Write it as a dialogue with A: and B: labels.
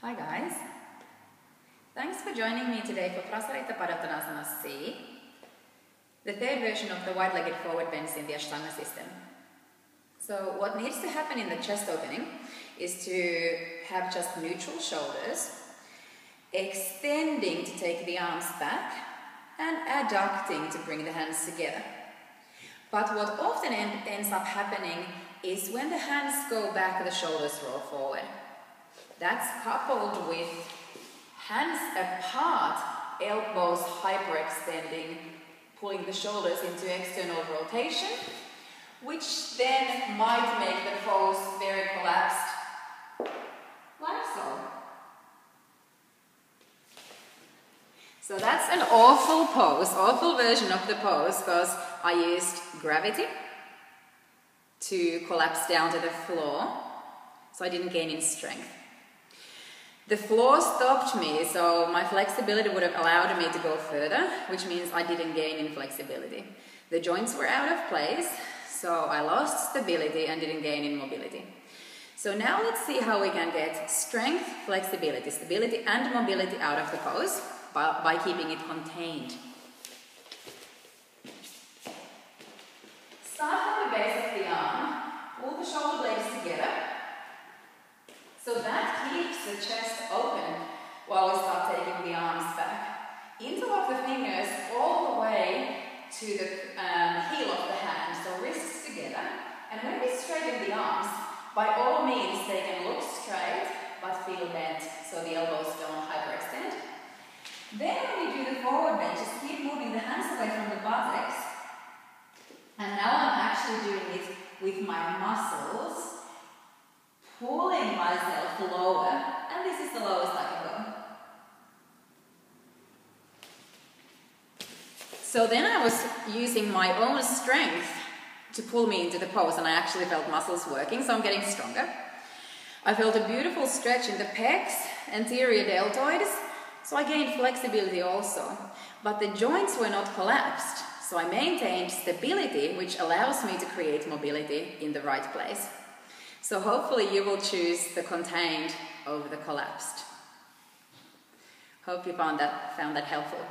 A: Hi guys, thanks for joining me today for Prasarita Padottanasana C, the third version of the wide-legged forward bends in the Ashtanga system. So what needs to happen in the chest opening is to have just neutral shoulders, extending to take the arms back and adducting to bring the hands together. But what often ends up happening is when the hands go back, the shoulders roll forward. That's coupled with hands apart, elbows hyperextending, pulling the shoulders into external rotation, which then might make the pose very collapsed, like so. So that's an awful pose, awful version of the pose, because I used gravity to collapse down to the floor, so I didn't gain in strength. The floor stopped me, so my flexibility would have allowed me to go further, which means I didn't gain in flexibility. The joints were out of place, so I lost stability and didn't gain in mobility. So now let's see how we can get strength, flexibility, stability and mobility out of the pose by keeping it contained. Start from the base of the arm, pull the shoulder blades together. So that keeps the chest open while we start taking the arms back. Interlock the fingers all the way to the heel of the hand, so wrists together. And when we straighten the arms, by all means they can look straight but feel bent, so the elbows don't hyperextend. Then when we do the forward bend, just keep moving the hands away from the buttocks. And now I'm actually doing it with my muscles, pulling myself lower, and this is the lowest I can go. So then I was using my own strength to pull me into the pose, and I actually felt muscles working, so I'm getting stronger. I felt a beautiful stretch in the pecs, anterior deltoids, so I gained flexibility also. But the joints were not collapsed, so I maintained stability, which allows me to create mobility in the right place. So hopefully you will choose the contained over the collapsed. Hope you found that helpful.